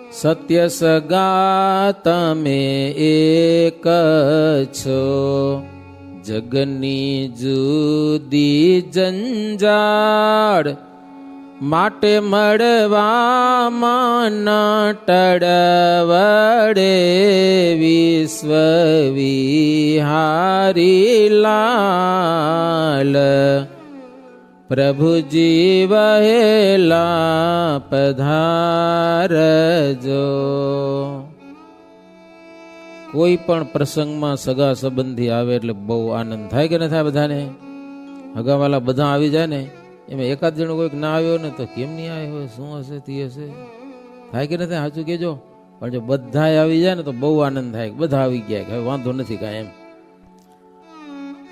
સત્ય સગા તમે એક છો, જગની જુદી જંજાળ, માટે મળવામાં ન ટળવડે, વિશ્વ વિહારી લાલ, પ્રભુજી વહેલા પધારજો. કોઈ પણ પ્રસંગમાં સગા સંબંધી આવે એટલે બહુ આનંદ થાય કે ન થાય? બધાને હગાવાલા બધા આવી જાય ને, એમાં એકાદ જણો કોઈક ના આવ્યો ને તો કેમ નહીં આવ્યો હોય, શું હશે તે હશે, થાય કે ન થાય? સાચું કહેજો. પણ જો બધા આવી જાય ને તો બહુ આનંદ થાય, બધા આવી ગયા કે હવે વાંધો નથી કાંઈ એમ.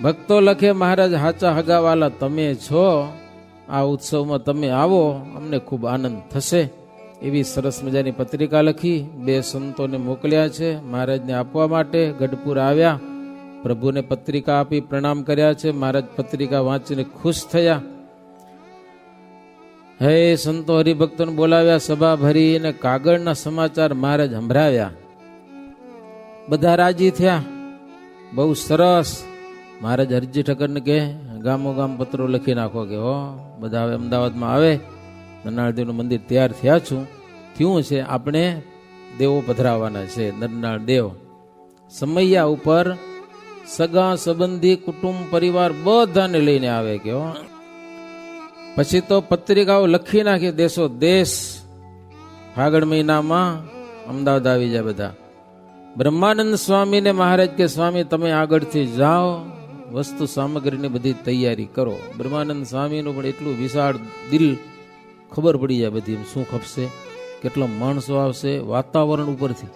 ભક્તો લખે, મહારાજ હાચા હગાવાલા તમે છો, આ ઉત્સવમાં તમે આવો, અમને ખૂબ આનંદ થશે. એવી સરસ મજાની પત્રિકા લખી 2 સંતોને મોકલ્યા છે મહારાજને આપવા માટે. ગઢપુર આવ્યા, પ્રભુને પત્રિકા આપી પ્રણામ કર્યા છે. મહારાજ પત્રિકા વાંચીને ખુશ થયા. હે સંતો હરિભક્તોને બોલાવ્યા, સભા ભરી અને કાગળના સમાચાર મહારાજ સંભળાવ્યા. બધા રાજી થયા, બહુ સરસ. મહારાજ હરજી ઠક્કરને કહે, ગામો ગામ પત્રો લખી નાખો કે હો બધા હવે અમદાવાદમાં આવે, નરનાળદેવનું મંદિર તૈયાર થયું છે, આપણે દેવો પધરાવવાના છે. નરનાળ દેવ સમૈયા ઉપર સગા સંબંધી કુટુંબ પરિવાર બધાને લઈને આવે કે હો. પછી તો પત્રિકાઓ લખી નાખી દેશો દેશ. ફાગણ મહિનામાં અમદાવાદ આવી જાય બધા. બ્રહ્માનંદ સ્વામીને મહારાજ કે, સ્વામી તમે આગળથી જાઓ, વસ્તુ સામગ્રીની બધી તૈયારી કરો. બ્રહ્માનંદ સ્વામીનું પણ એટલું વિશાળ દિલ, ખબર પડી જાય બધી શું ખપશે, કેટલા માણસો આવશે વાતાવરણ ઉપરથી.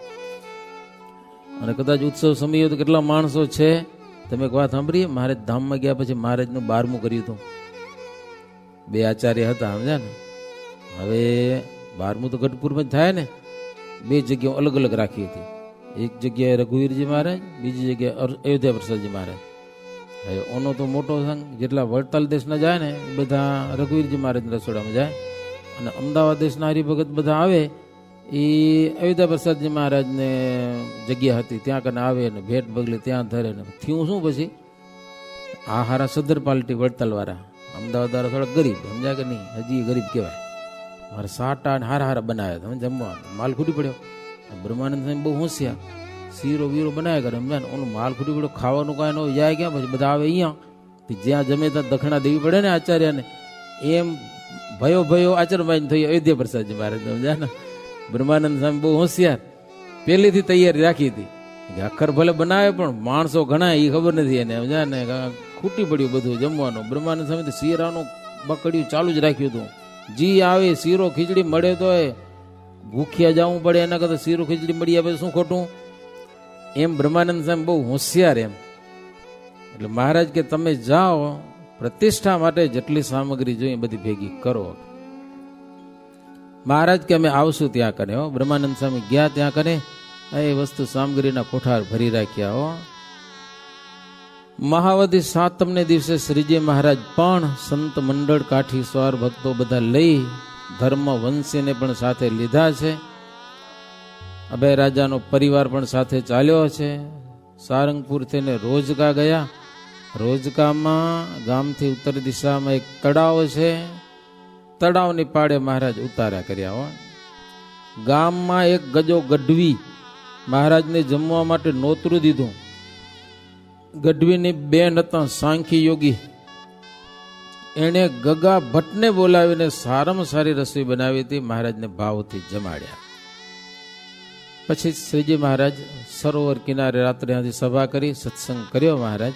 અને કદાચ ઉત્સવ સમય તો કેટલા માણસો છે. તમે એક વાત સાંભળીએ, મહારાજ ધામમાં ગયા પછી મહારાજનું 12મું કર્યું હતું. 2 આચાર્ય હતા, સમજ્યા ને. હવે 12મું તો ગઢપુરમાં જ થાય ને. 2 જગ્યાઓ અલગ અલગ રાખી હતી. એક જગ્યાએ રઘુવીરજી મહારાજ, બીજી જગ્યાએ અયોધ્યા પ્રસાદજી મહારાજ. હવે ઓનો તો મોટો સંઘ, જેટલા વડતાલ દેશના જાય ને એ બધા રઘુવીરજી મહારાજના રસોડામાં જાય. અને અમદાવાદ દેશના હરિભગત બધા આવે એ અયોધ્યા પ્રસાદજી મહારાજને જગ્યા હતી ત્યાં કને આવે ને ભેટ બગલે ત્યાં ધરે ને. થયું શું પછી, આ હારા સદર પાલટી વડતાલવાળા, અમદાવાદ વાળા થોડા ગરીબ, સમજ્યા કે નહીં, હજી ગરીબ કહેવાય. મારા સાટા ને હારા હારા બનાવ્યા, તમે જમવા માલ ખૂટી પડ્યો. બ્રહ્માનંદ સાહેબ બહુ હોશિયાર, શીરો વીરો બનાવ્યા કરે, સમજાય ને. ઓનું માલ ખૂટી પડ્યો, ખાવાનું કાંઈ ન જાય ક્યાં? પછી બધા આવે અહીંયા, જ્યાં જમે ત્યાં દક્ષિણા દેવી પડે ને આચાર્યને. એમ ભયો આચરમાઈને થઈ અયોધ્યા પ્રસાદજી મહારાજ, સમજ્યા ને. બ્રહ્માનંદ સ્વામી બહુ હોશિયાર, પહેલેથી તૈયારી રાખી હતી. અખર ભલે બનાવે પણ માણસો ઘણા એ ખબર નથી એને, સમજ્યા ને. ખૂટી પડ્યું બધું જમવાનું. બ્રહ્માનંદ સ્વામી તો શીરાનું બકડ્યું ચાલુ જ રાખ્યું હતું. જી આવે શીરો ખીચડી મળે તો ભૂખ્યા જવું પડે, એના કરતા શીરો ખીચડી મળી આવે શું ખોટું? એમ બ્રહ્માનંદ સ્વામી બહુ હોશિયાર એમ. એટલે મહારાજ કે તમે જાઓ, પ્રતિષ્ઠા માટે જેટલી સામગ્રી જોઈએ બધી ભેગી કરો. મહારાજ કે અમે આવશું ત્યાં કરે હો. બ્રહ્માનંદ સ્વામી ગયા ત્યાં કરે, એ વસ્તુ સામગ્રીના કોઠાર ભરી રાખ્યા હો. મહાવદી 7મને દિવસે શ્રીજી મહારાજ પણ સંત મંડળ, કાઠી સ્વાર ભક્તો બધા લઈ ધર્મ વંશીને પણ સાથે લીધા છે. અભય રાજાનો પરિવાર પણ સાથે ચાલ્યો છે. સારંગપુર થઈને રોજકા ગયા. રોજકામાં ગામથી ઉત્તર દિશામાં એક તળાવ છે. તળાવની પાળે મહારાજ ઉતાર્યા કર્યા હો. ગામમાં એક ગજો ગઢવી મહારાજને જમવા માટે નોતરું દીધું. ગઢવીની બેન હતા સાંખી યોગી, એણે ગગા ભટ્ટને બોલાવીને સારામાં સારી રસોઈ બનાવી હતી. મહારાજને ભાવથી જમાડ્યા. પછી શ્રીજી મહારાજ સરોવર કિનારે રાત્રે ત્યાંથી સભા કરી, સત્સંગ કર્યો મહારાજ.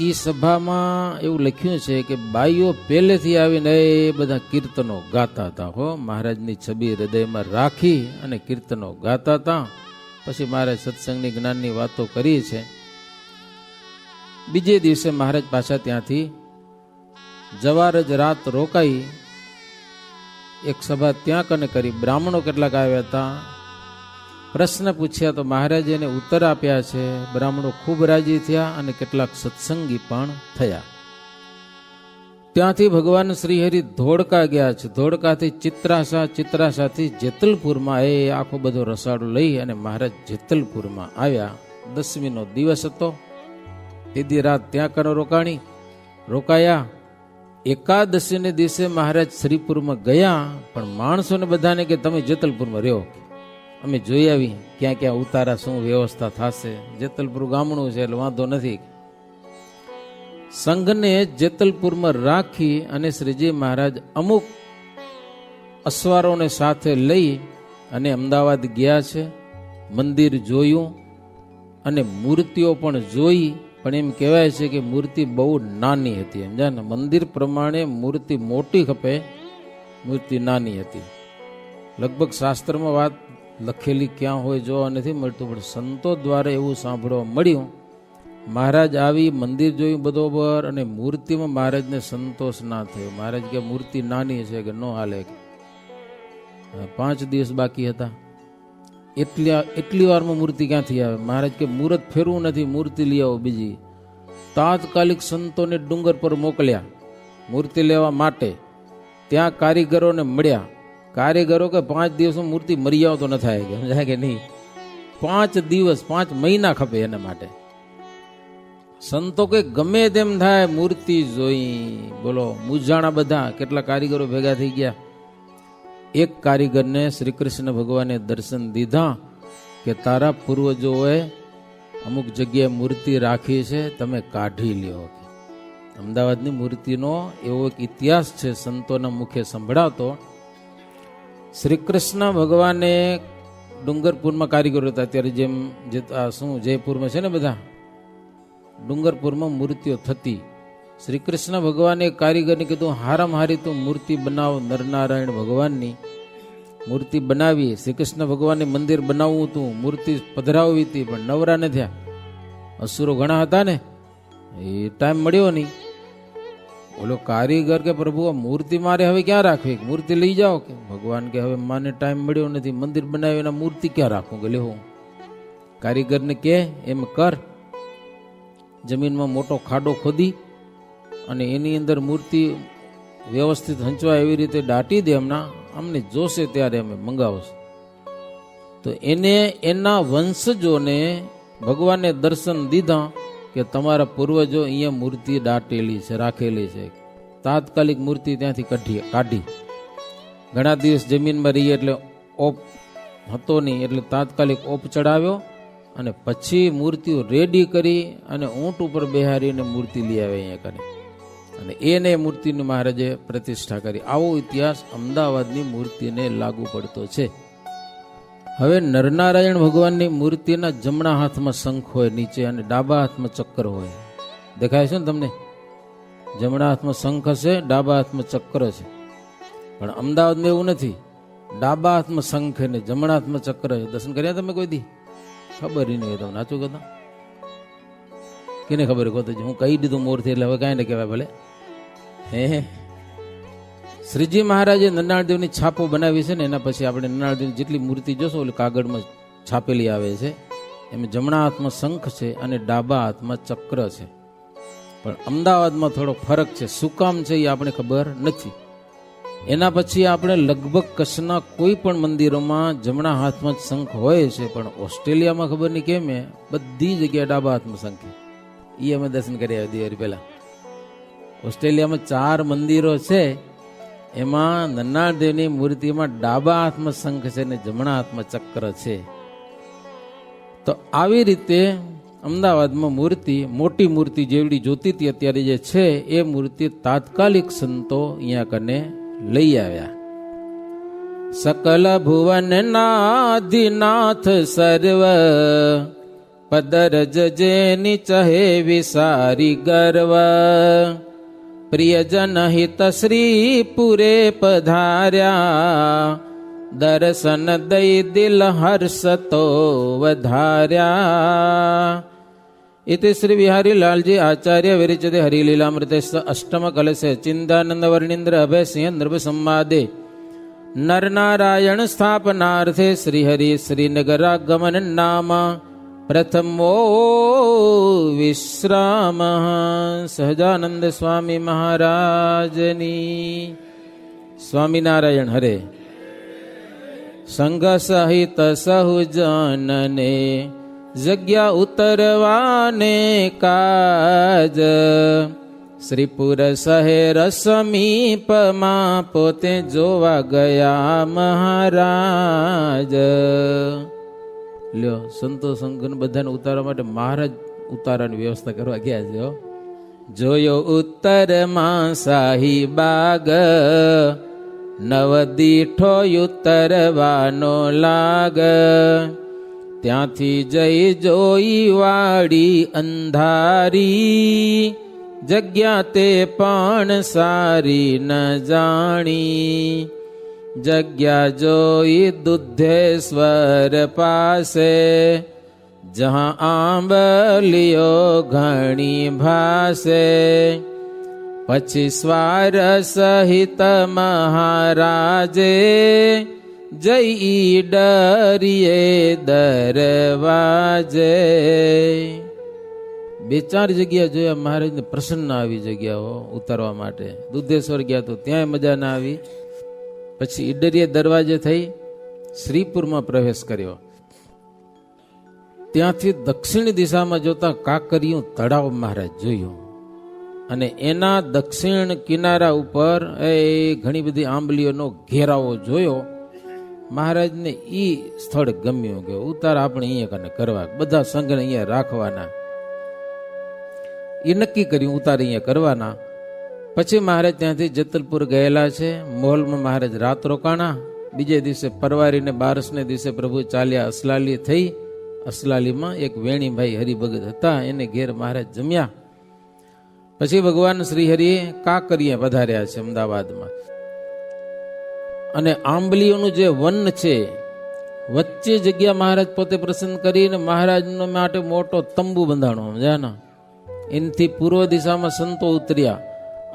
એ સભામાં એવું લખ્યું છે કે બાઈઓ પહેલેથી આવીને એ બધા કીર્તનો ગાતા હતા હો. મહારાજની છબી હૃદયમાં રાખી અને કીર્તનો ગાતા હતા. પછી મહારાજ સત્સંગની જ્ઞાનની વાતો કરી છે. બીજે દિવસે મહારાજ પાછા ત્યાંથી જવાર જ રાત રોકાઈ. એક સભા ત્યાં કને કરી. બ્રાહ્મણો કેટલાક આવ્યા હતા, પ્રશ્ન પૂછ્યા તો મહારાજે એને ઉત્તર આપ્યા છે. બ્રાહ્મણો ખૂબ રાજી થયા અને કેટલાક સત્સંગી પણ થયા. ત્યાંથી ભગવાન શ્રીહરિ ધોળકા ગયા છે. ધોળકાથી ચિત્રાસા, ચિત્રાસાથી જેતલપુરમાં એ આખો બધો રસાડો લઈ અને મહારાજ જેતલપુરમાં આવ્યા. 10મીનો દિવસ હતો. તેદી રાત ત્યાં કનો રોકાયા. એકાદશીને દિવસે મહારાજ શ્રીપુરમાં ગયા, પણ માણસોને બધાને કે તમે જેતલપુરમાં રહ્યો, અમે જોઈ આવી ક્યાં ક્યાં ઉતારા, શું વ્યવસ્થા થશે. જેતલપુર ગામડું છે એટલે વાંધો નથી. સંઘને જેતલપુરમાં રાખી અને શ્રીજી મહારાજ અમુક અસવારોને સાથે લઈ અને અમદાવાદ ગયા છે. મંદિર જોયું અને મૂર્તિઓ પણ જોઈ, પણ એમ કહેવાય છે કે મૂર્તિ બહુ નાની હતી. સમજ્યા ને? મંદિર પ્રમાણે મૂર્તિ મોટી ખપે, મૂર્તિ નાની હતી. લગભગ શાસ્ત્રમાં વાત લખેલી ક્યાં હોય જોવા નથી મળતું, પણ સંતો દ્વારા એવું સાંભળવા મળ્યું. મહારાજ આવી, મંદિર જોયું બરોબર, અને મૂર્તિમાં મહારાજને સંતોષ ના થયો. મહારાજ કે મૂર્તિ નાની છે કે ન હાલે. 5 દિવસ બાકી હતા. એટલી વારમાં મૂર્તિ ક્યાંથી આવે? મહારાજ કે મુહૂર્ત ફેરવું નથી, મૂર્તિ લઈ આવો બીજી. તાત્કાલિક સંતોને ડુંગર પર મોકલ્યા મૂર્તિ લેવા માટે. ત્યાં કારીગરોને મળ્યા. કારીગરો કે 5 દિવસમાં મૂર્તિ મરી જાવ તો ન થાય કે, સમજાય કે નહીં? 5 દિવસ 5 મહિના ખપે એના માટે. સંતો કે ગમે તેમ થાય મૂર્તિ જોઈ. બોલો, મૂંઝાણા બધા. કેટલા કારીગરો ભેગા થઈ ગયા. એક કારીગરને શ્રી કૃષ્ણ ભગવાને દર્શન દીધા કે તારા પૂર્વજોએ અમુક જગ્યાએ મૂર્તિ રાખી છે, તમે કાઢી લ્યો. અમદાવાદની મૂર્તિનો એવો એક ઇતિહાસ છે, સંતોના મુખે સંભળાતો. શ્રી કૃષ્ણ ભગવાને ડુંગરપુરમાં કારીગરો હતા. અત્યારે જેમ શું જયપુરમાં છે ને બધા, ડુંગરપુરમાં મૂર્તિઓ થતી. શ્રી કૃષ્ણ ભગવાને કારીગરને કીધું હારામાં હારી તું મૂર્તિ બનાવ. નરનારાયણ ભગવાનની મૂર્તિ બનાવી. શ્રી કૃષ્ણ ભગવાનને મંદિર બનાવવું હતું, મૂર્તિ પધરાવવી હતી, પણ નવરા ન થયા. અસુરો ઘણા હતા ને, એ ટાઈમ મળ્યો નહીં. બોલો કારીગર કે પ્રભુ આ મૂર્તિ મારે હવે ક્યાં રાખવી? મૂર્તિ લઈ જાઓ. કે ભગવાન કે હવે માને ટાઈમ મળ્યો નથી, મંદિર બનાવી એના મૂર્તિ ક્યાં રાખું? કે લેવું. કારીગરને કે એમ કર, જમીનમાં મોટો ખાડો ખોદી અને એની અંદર મૂર્તિ વ્યવસ્થિત હંચવા એવી રીતે દાટી દે. હમણાં અમને જોશે ત્યારે અમે મંગાવશું. તો એને એના વંશજોને ભગવાને દર્શન દીધા કે તમારા પૂર્વજો અહીંયા મૂર્તિ દાટેલી છે, રાખેલી છે. તાત્કાલિક મૂર્તિ ત્યાંથી કાઢી. ઘણા દિવસ જમીનમાં રહી એટલે ઓપ હતો નહીં, એટલે તાત્કાલિક ઓપ ચડાવ્યો અને પછી મૂર્તિઓ રેડી કરી અને ઊંટ ઉપર બેહારીને મૂર્તિ લઈ આવે અહીંયા કરી, અને એને મૂર્તિની મહારાજે પ્રતિષ્ઠા કરી. આવો ઇતિહાસ અમદાવાદની મૂર્તિને લાગુ પડતો છે. હવે નરનારાયણ ભગવાનની મૂર્તિના જમણા હાથમાં શંખ હોય નીચે, અને ડાબા હાથમાં ચક્ર હોય. દેખાય છે ને તમને? જમણા હાથમાં શંખ હશે, ડાબા હાથમાં ચક્ર છે. પણ અમદાવાદમાં એવું નથી. ડાબા હાથમાં શંખ ને જમણા હાથમાં ચક્ર છે. દર્શન કર્યા તમે કોઈ દી? ખબર નહીં હોય તમને. નાચું કહેતા કેને ખબર કહો? હું કહી દીધું મોરથી, એટલે હવે કાંઈ ને કહેવાય ભલે. હે શ્રીજી મહારાજે નરનાળદેવની છાપો બનાવી છે ને, એના પછી આપણે નરનાળદેવની જેટલી મૂર્તિ જોશો એટલે કાગળમાં છાપેલી આવે છે. એમાં જમણા હાથમાં શંખ છે અને ડાબા હાથમાં ચક્ર છે. પણ અમદાવાદમાં થોડો ફરક છે. શું કામ છે એ આપણે ખબર નથી. એના પછી આપણે લગભગ કચ્છના કોઈ પણ મંદિરોમાં જમણા હાથમાં શંખ હોય છે, પણ ઓસ્ટ્રેલિયામાં ખબર નહીં કેમ બધી જગ્યાએ ડાબા હાથમાં શંખ. એ અમે દર્શન કરી આવ્યા દિવાળી પહેલા. ઓસ્ટ્રેલિયામાં 4 મંદિરો છે, એમાં નરનાળદેવની મૂર્તિમાં ડાબા હાથમાં શંખ છે અને જમણા હાથમાં ચક્ર છે. તો આવી રીતે અમદાવાદમાં મૂર્તિ, મોટી મૂર્તિ જેવડી જોતી હતી અત્યારે જે છે, એ મૂર્તિ તાત્કાલિક સંતો અહીંયા કને લઈ આવ્યા. સકલ ભુવન નાધિનાથ સર્વ પદરજ જેની ચહે વિસારી ગર્વ પ્રિયજન હિત શ્રી પુરે પધાર્યા દર્શન દઈ દિલ હર્ષતો વધાર્યા. इति श्री बिहारी लालजी आचार्य विरचिते हरिलीलामृते अष्टम कलशे चिंतानंद वर्णींद्र अभय सिंह नृप संवादे नर नारायण स्थापनार्थे श्री हरि श्रीनगरागमन नाम પ્રથમો વિશ્રામ સહજાનંદ સ્વામી મહારાજની. સ્વામિનારાયણ હરે. સંઘ સહિત સહુજનને જગ્યા ઉતરવાને કાજ, શ્રીપુર શહેર સમીપમાં પોતે જોવા ગયા મહારાજ. લ્યો, સંતો સંઘ બધાને ઉતારવા માટે મહારાજ ઉતારાની વ્યવસ્થા કરવા ગયા છે. જોયો ઉત્તરમાં શાહીબાગ, નવદીઠો ઉતરવાનો લાગ. ત્યાંથી જઈ જોઈ વાડી અંધારી, જગ્યા તે પણ સારી ન જાણી. જગ્યા જોઈ દુધેશ્વર પાસે, જહાં આંબલીઓ ઘણી ભાસે. પછી સ્વાર સહિત મહારાજે જઈ ડરીએ દરવાજે. બે ચાર જગ્યા જોયા મહારાજને પ્રસન્ન આવી જગ્યાઓ ઉતારવા માટે. દુધેશ્વર ગયા તો ત્યાંય મજા ના આવી. પછી ઈડરીએ દરવાજે થઈ શ્રીપુરમાં પ્રવેશ કર્યો. ત્યાંથી દક્ષિણ દિશામાં જોતા કાંકરિયું તળાવ મહારાજ જોયું, અને એના દક્ષિણ કિનારા ઉપર ઘણી બધી આંબલીઓનો ઘેરાવો જોયો. મહારાજને ઈ સ્થળ ગમ્યું કે ઉતાર આપણે અહીંયા કને કરવા, બધા સંઘને અહીંયા રાખવાના. એ નક્કી કર્યું ઉતાર અહીંયા કરવાના. પછી મહારાજ ત્યાંથી જેતલપુર ગયેલા છે. મોલમાં મહારાજ રાત રોકાણા. બીજે દિવસે પરવારીને 12ને દિવસે પ્રભુ ચાલ્યા અસલાલી થઈ. અસલાલીમાં એક વેણીભાઈ હરિભગત હતા, એને ઘેર મહારાજ જમ્યા. પછી ભગવાન શ્રી હરિએ કાંકરિયા પધાર્યા છે અમદાવાદમાં. અને આંબલીઓનું જે વન છે વચ્ચે જગ્યા મહારાજ પોતે પ્રસન્ન કરીને મહારાજનો માટે મોટો તંબુ બંધાણો. સમજ્યા? એનાથી પૂર્વ દિશામાં સંતો ઉતર્યા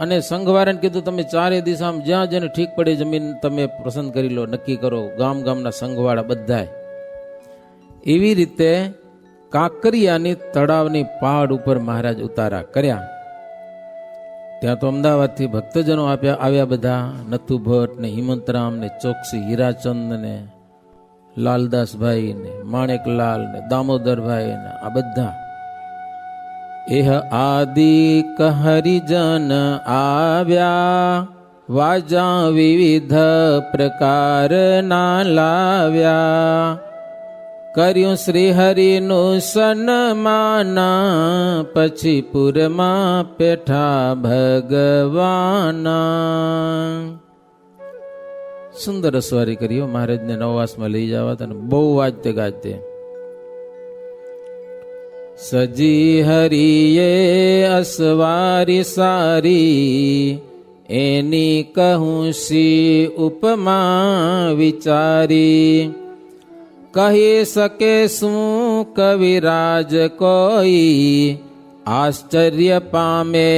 અને સંઘવાળાને કીધું તમે ચારે દિશામાં જ્યાં જેને ઠીક પડે જમીન તમે પસંદ કરી લો, નક્કી કરો. ગામ ગામના સંઘવાળા બધાય એવી રીતે કાંકરિયાની તળાવની પહાડ ઉપર મહારાજ ઉતારા કર્યા. ત્યાં તો અમદાવાદથી ભક્તજનો આવ્યા બધા. નથુ ભટ્ટ ને હિમંતરામ ને ચોકસી હીરાચંદ ને લાલદાસભાઈ ને માણેકલાલ ને દામોદરભાઈ ને આ બધા. એહ આદિક હરિજન આવ્યા, વાજા વિવિધ પ્રકાર ના લાવ્યા. કર્યું શ્રી હરિનું સન્માન, પછી પુરમાં પેઠા ભગવાન. સુંદર અસવારી કર્યો મહારાજને નવવાસમાં લઈ જવા તને બહુ વાજતે ગાજતે. સજી હરિયે અસવારી સારી, એની કહું સી ઉપમા વિચારી. કહી શકે શું કવિરાજ કોઈ, આશ્ચર્ય પામે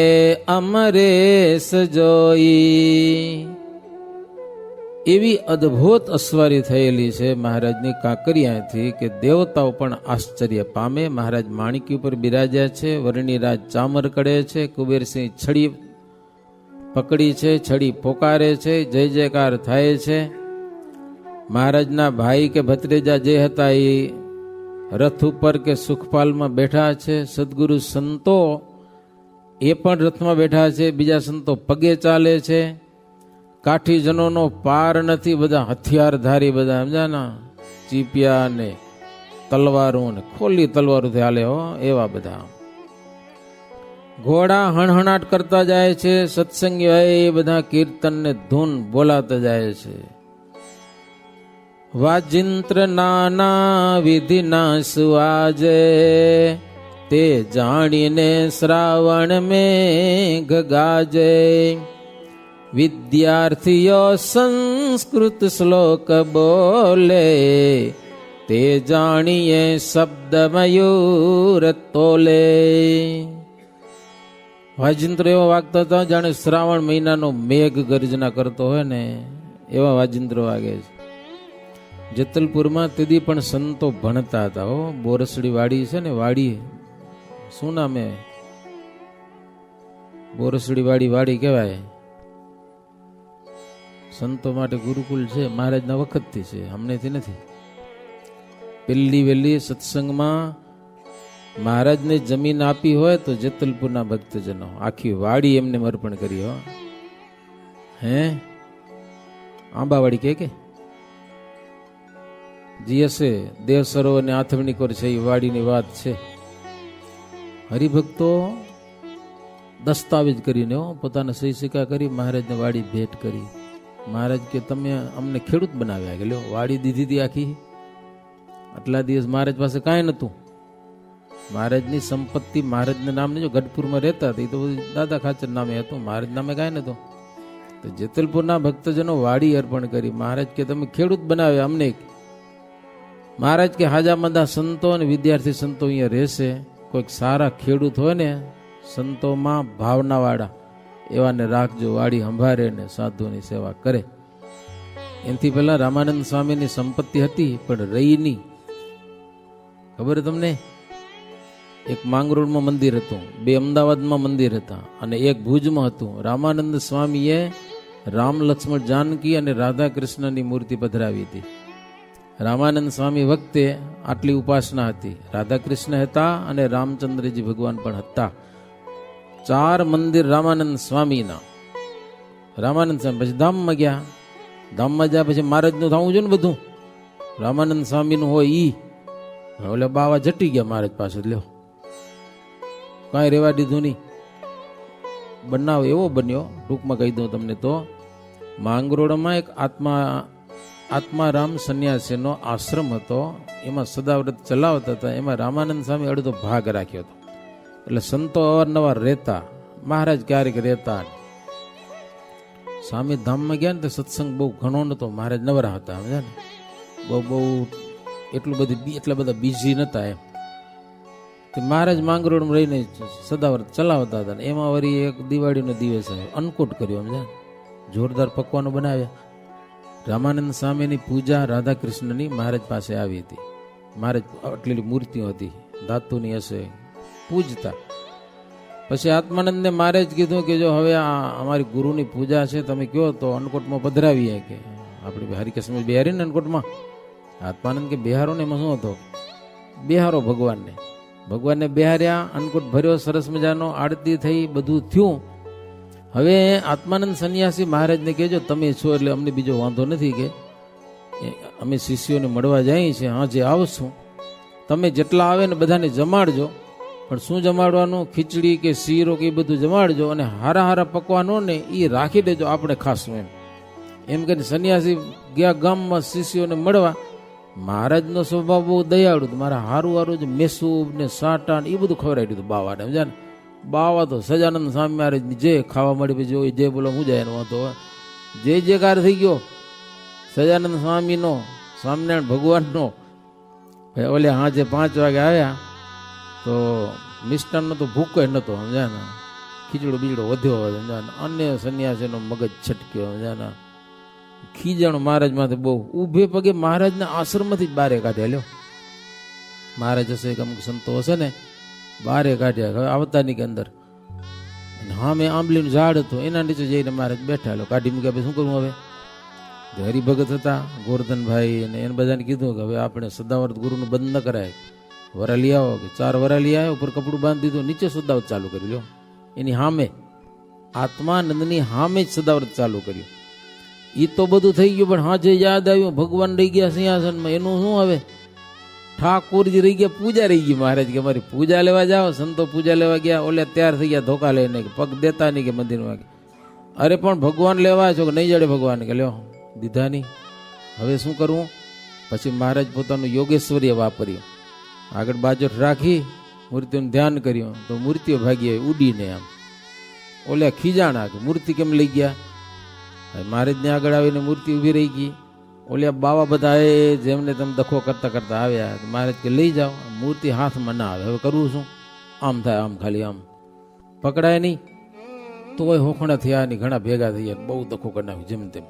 અમરેશ જોઈ. એવી અદ્ભુત અસવારી થયેલી છે મહારાજની કાંકરિયાથી કે દેવતાઓ પણ આશ્ચર્ય પામે. મહારાજ માણિકી ઉપર બિરાજ્યા છે, વર્ણિરાજ ચામર કડે છે, કુબેરસિંહ છડી પકડી છે, છડી પોકારે છે, જય જયકાર થાય છે. મહારાજના ભાઈ કે ભત્રીજા જે હતા એ રથ ઉપર કે સુખપાલમાં બેઠા છે. સદગુરુ સંતો એ પણ રથમાં બેઠા છે, બીજા સંતો પગે ચાલે છે. કાઠીજનોનો પાર નથી, બધા હથિયારધારી બધા. સમજાના ચીપિયા ને તલવારો ને ખોલી તલવારોથી હાલે હો એવા બધા. ઘોડા હણહણાટ કરતા જાય છે. સત્સંગીઓ એ બધા કીર્તન ને ધૂન બોલાતા જાય છે. વાજિંત્ર નાના વિધિના સુવાજે, તે જાણીને શ્રાવણ મેઘ ગાજે. વિદ્યાર્થીઓ સંસ્કૃત શ્લોક બોલે, તે જાણીએ શબ્દ મયુર તોલે. વાજિંત્ર એવો વાગતા હતા જાણે શ્રાવણ મહિનાનો મેઘ ગર્જના કરતો હોય ને એવા વાજિંત્રો વાગે છે. જેતલપુરમાં તેદી પણ સંતો ભણતા હતા. હો, બોરસડી વાડી છે ને, વાડી શું નામે, બોરસડી વાડી કહેવાય. સંતો માટે ગુરુકુલ છે, મહારાજના વખતથી છે, હમણેથી નથી. પેલી વેલી સત્સંગમાં મહારાજને જમીન આપી હોય તો જેતલપુરના ભક્તજનો આખી વાડી એમને અર્પણ કરી. હો, હે આંબાવાડી કે જી હશે, દેવ સરોવર ને આથમણી કોર છે, એ વાડીની વાત છે. હરિભક્તો દસ્તાવેજ કરીને પોતાના સહી સિક્કા કરી મહારાજને વાડી ભેટ કરી. મહારાજ કે તમે અમને ખેડૂત બનાવ્યા, કે લ્યો વાડી દીધી હતી આખી. આટલા દિવસ મહારાજ પાસે કાંઈ નહોતું. મહારાજની સંપત્તિ મહારાજના નામને, જો ગઢપુરમાં રહેતા હતા એ તો બધું દાદા ખાચર નામે હતું, મહારાજ નામે કાંઈ નહોતું. તો જેતલપુરના ભક્તજનો વાડી અર્પણ કરી. મહારાજ કે તમે ખેડૂત બનાવ્યા અમને. મહારાજ કે હાજા મંદા સંતો અને વિદ્યાર્થી સંતો અહીંયા રહેશે, કોઈક સારા ખેડૂત હોય ને સંતોમાં ભાવનાવાળા એવાને રાખજો, વાડી સંભાળે ને સાધુની સેવા કરે. એનાથી પહેલા રામાનંદ સ્વામીની સંપત્તિ હતી પણ રહી નહીં. ખબર તમને? એક માંગરોળમાં મંદિર હતું, 2 અમદાવાદમાં મંદિર હતા અને એક ભુજમાં હતું. રામાનંદ સ્વામીએ રામ લક્ષ્મણ જાનકી અને રાધા કૃષ્ણની મૂર્તિ પધરાવી હતી. રામાનંદ સ્વામી વખતે આટલી ઉપાસના હતી. રાધા કૃષ્ણ હતા અને રામચંદ્રજી ભગવાન પણ હતા. 4 મંદિર રામાનંદ સ્વામીના. રામાનંદ સ્વામી પછી ધામમાં ગયા. ધામમાં ગયા પછી મહારાજનું થવું છે ને બધું. રામાનંદ સ્વામીનું હોય ઈ ઓલે બાવા જટી ગયા મહારાજ પાસે. લ્યો કાંઈ રેવા દીધું નહીં. બનાવ એવો બન્યો, ટૂંકમાં કહી દઉં તમને તો, માંગરોળમાં એક આત્મારામ સંન્યાસીનો આશ્રમ હતો. એમાં સદાવ્રત ચલાવતા હતા. એમાં રામાનંદ સ્વામી અડધો ભાગ રાખ્યો હતો. એટલે સંતો અવારનવાર રહેતા, મહારાજ ક્યારેક રહેતા. સ્વામી ધામમાં ગયા ને તો સત્સંગ બહુ ઘણો નતો. મહારાજ નવરા હતા, સમજ્યા ને, બહુ એટલા બધા બિઝી નતા એમ. મહારાજ માંગરોળમાં રહીને સદાવ્રત ચલાવતા હતા. એમાં વળી એક દિવાળીનો દિવસ આવ્યો, અન્નકૂટ કર્યો, સમજ્યા, જોરદાર પકવાનો બનાવ્યા. રામાનંદ સ્વામીની પૂજા રાધા કૃષ્ણની મહારાજ પાસે આવી હતી. મહારાજ આટલી મૂર્તિઓ હતી, ધાતુની હશે, પૂજતા. પછી આત્માનંદને મહારાજ કીધું કે જો હવે આ અમારી ગુરુની પૂજા છે, તમે કહો તો અન્નકૂટમાં પધરાવીએ. કે આપણે હરિકૃષ્ણ બિહારી ને અન્નકૂટમાં. આત્માનંદ કે બિહારો ને એમાં શું હતો? બિહારો ભગવાનને બિહાર્યા, અન્નકૂટ ભર્યો સરસ મજાનો, આરતી થઈ, બધું થયું. હવે આત્માનંદ સંન્યાસી મહારાજને કહેજો તમે છો એટલે અમને બીજો વાંધો નથી, કે અમે શિષ્યોને મળવા જઈએ છીએ, હા જે આવશું, તમે જેટલા આવે ને બધાને જમાડજો. પણ શું જમાડવાનું? ખીચડી કે શીરો કે એ બધું જમાડજો, અને હારા પકવાનો ને એ રાખી દેજો, આપણે ખાશું એમ કરીને સંન્યાસી ગયા ગામમાં શિષ્યોને મળવા. મહારાજનો સ્વભાવ બહુ દયાળુ. મારા હારું જ મેસૂબ ને સાટા ને એ બધું ખવડાવી દીધું બાવાને, સમજ્યા ને. બાવા તો સજાનંદ સ્વામી મહારાજ જે ખાવા મળી પછી જે બોલો હું જાય એનો વાંધો હોય. જે કાર થઈ ગયો સજાનંદ સ્વામીનો, સ્વામિનારાયણ ભગવાનનો. ઓલે હાજે 5 વાગે આવ્યા તો મિષ્ટાનનો તો ભૂકો નહોતો, સમજ્યા ને. ખીચડો બીજડો વધ્યો હોય, સમજ્યા ને. અન્ય સંન્યાસીનો મગજ છટક્યો, સમજ્યા ને. ખીજાણો મહારાજ માંથી બહુ. ઊભે પગે મહારાજના આશ્રમમાંથી જ બારે કાઢ્યા. લ્યો મહારાજ હશે એક અમુક સંતો હશે ને, બારે કાઢ્યા. હવે આવતાની કે અંદર હા મેં આંબલીનું ઝાડ હતું, એના નીચે જઈને મહારાજ બેઠા. લો કાઢી મૂક્યા. શું કરવું હવે? હરિભગત હતા ગોરધનભાઈ, અને એને બધાને કીધું કે હવે આપણે સદાવ્રત ગુરુનું બંધ ન કરાય, વરા લઈ આવો. કે 4 વરા લઈ આવ્યો, ઉપર કપડું બાંધી દીધું, નીચે સદાવ્રત ચાલુ કર્યું. લ્યો એની સામે, આત્માનંદની સામે જ સદાવ્રત ચાલુ કર્યું. એ તો બધું થઈ ગયું, પણ હા જે યાદ આવ્યું, ભગવાન રહી ગયા સિંહાસનમાં, એનું શું હવે? ઠાકોરજી રહી ગયા, પૂજા રહી ગઈ. મહારાજ કે અમારી પૂજા લેવા જાઓ. સંતો પૂજા લેવા ગયા, ઓલે તૈયાર થઈ ગયા ધોકા લઈને, કે પગ દેતા નહીં કે મંદિરમાં. અરે પણ ભગવાન લેવા છો કે નહીં જડે ભગવાન? કે લ્યો દીધા નહીં, હવે શું કરવું? પછી મહારાજ પોતાનું યોગેશ્વર્ય વાપર્યું. આગળ બાજોઠ રાખી મૂર્તિઓનું ધ્યાન કર્યું તો મૂર્તિઓ ભાગી આવી ઉડીને. આમ ઓલે ખીજાણા કે મૂર્તિ કેમ લઈ ગયા? મહારાજને આગળ આવીને મૂર્તિ ઊભી રહી ગઈ. ઓલ્યા બાવા બધા જેમને તમે દખો કરતા કરતા આવ્યા. મહારાજ કે લઈ જાઓ, મૂર્તિ હાથમાં ના આવે. હવે કરવું શું? આમ થાય, આમ ખાલી આમ પકડાય નહીં. તોય હોખણા થયા, ઘણા ભેગા થયા, બહુ દખો કરી નાખ્યું જેમ તેમ.